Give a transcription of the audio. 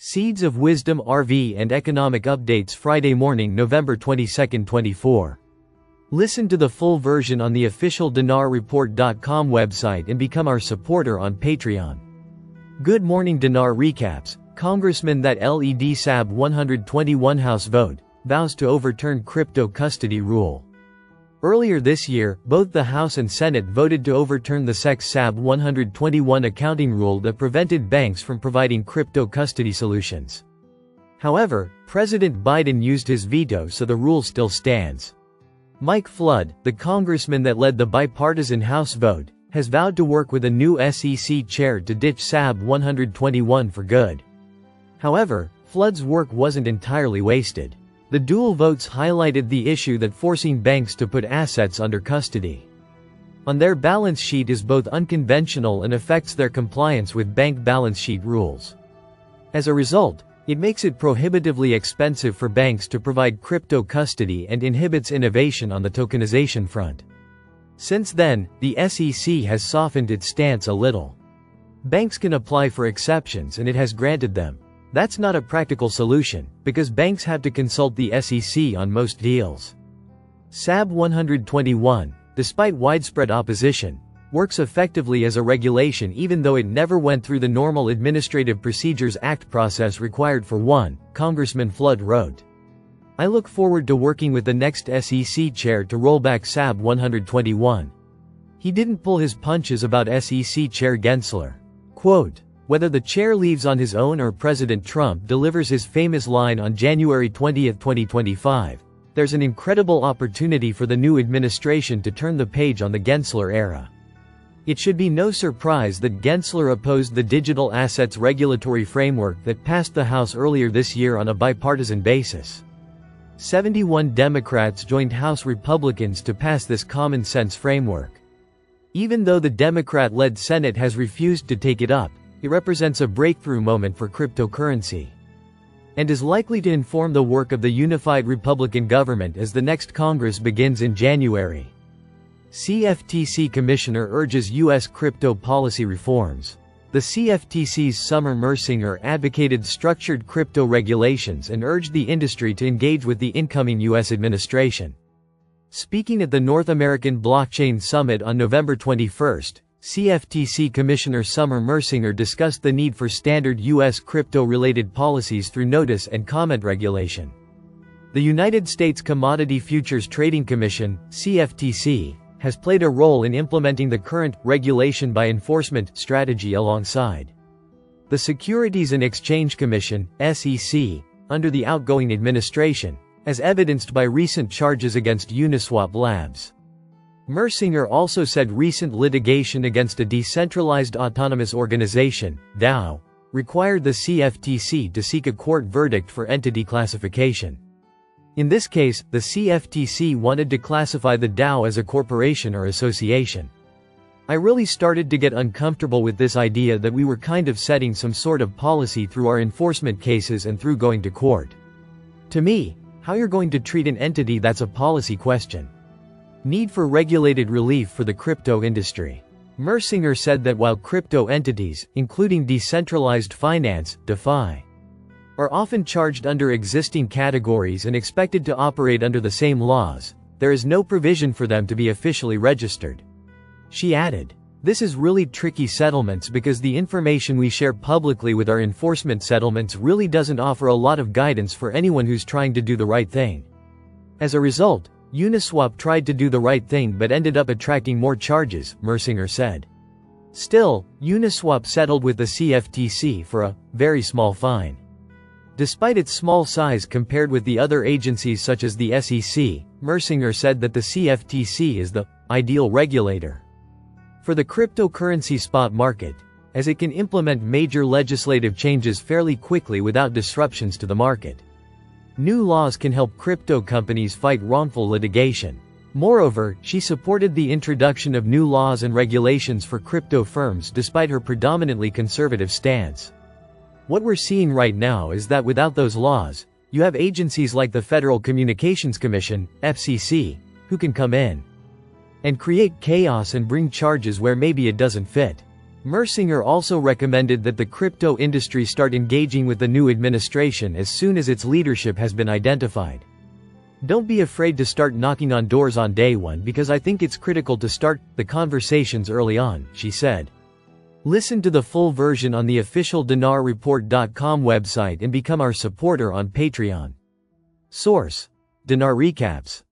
Seeds of Wisdom RV and Economic Updates Friday morning, November 22, 24. Listen to the full version on the official dinarreport.com website and become our supporter on Patreon. Good morning. Dinar recaps. Congressman that led SAB 121 House vote, vows to overturn crypto custody rule. Earlier this year, both the House and Senate voted to overturn the SAB 121 accounting rule that prevented banks from providing crypto custody solutions. However, President Biden used his veto, so the rule still stands. Mike Flood, the congressman that led the bipartisan House vote, has vowed to work with a new SEC chair to ditch SAB 121 for good. However, Flood's work wasn't entirely wasted. The dual votes highlighted the issue that forcing banks to put assets under custody on their balance sheet is both unconventional and affects their compliance with bank balance sheet rules. As a result, it makes it prohibitively expensive for banks to provide crypto custody and inhibits innovation on the tokenization front. Since then, the SEC has softened its stance a little. Banks can apply for exceptions and it has granted them. That's not a practical solution, because banks have to consult the SEC on most deals. SAB 121, despite widespread opposition, works effectively as a regulation even though it never went through the normal Administrative Procedures Act process required for one, Congressman Flood wrote. I look forward to working with the next SEC chair to roll back SAB 121. He didn't pull his punches about SEC Chair Gensler. Quote, whether the chair leaves on his own or President Trump delivers his famous line on January 20, 2025, there's an incredible opportunity for the new administration to turn the page on the Gensler era. It should be no surprise that Gensler opposed the digital assets regulatory framework that passed the House earlier this year on a bipartisan basis. 71 Democrats joined House Republicans to pass this common-sense framework. Even though the Democrat-led Senate has refused to take it up, it represents a breakthrough moment for cryptocurrency and is likely to inform the work of the unified Republican government as the next Congress begins in January. CFTC Commissioner urges U.S. crypto policy reforms. The CFTC's Summer Mersinger advocated structured crypto regulations and urged the industry to engage with the incoming U.S. administration. Speaking at the North American Blockchain Summit on November 21, CFTC Commissioner Summer Mersinger discussed the need for standard U.S. crypto-related policies through notice and comment regulation. The United States Commodity Futures Trading Commission, CFTC, has played a role in implementing the current regulation by enforcement strategy alongside the Securities and Exchange Commission, SEC, under the outgoing administration, as evidenced by recent charges against Uniswap Labs. Mersinger also said recent litigation against a decentralized autonomous organization, DAO, required the CFTC to seek a court verdict for entity classification. In this case, the CFTC wanted to classify the DAO as a corporation or association. I really started to get uncomfortable with this idea that we were kind of setting some sort of policy through our enforcement cases and through going to court. To me, how you're going to treat an entity, that's a policy question. Need for regulated relief for the crypto industry. Mersinger said that while crypto entities, including decentralized finance, DeFi, are often charged under existing categories and expected to operate under the same laws, there is no provision for them to be officially registered. She added, this is really tricky settlements because the information we share publicly with our enforcement settlements really doesn't offer a lot of guidance for anyone who's trying to do the right thing. As a result, Uniswap tried to do the right thing but ended up attracting more charges, Mersinger said. Still, Uniswap settled with the CFTC for a very small fine. Despite its small size compared with the other agencies such as the SEC, Mersinger said that the CFTC is the ideal regulator for the cryptocurrency spot market, as it can implement major legislative changes fairly quickly without disruptions to the market. New laws can help crypto companies fight wrongful litigation. Moreover, she supported the introduction of new laws and regulations for crypto firms despite her predominantly conservative stance. What we're seeing right now is that without those laws, you have agencies like the Federal Communications Commission, FCC, who can come in and create chaos and bring charges where maybe it doesn't fit. Mersinger also recommended that the crypto industry start engaging with the new administration as soon as its leadership has been identified. Don't be afraid to start knocking on doors on day one because I think it's critical to start the conversations early on, she said. Listen to the full version on the official dinarreport.com website and become our supporter on Patreon. Source: Dinar Recaps.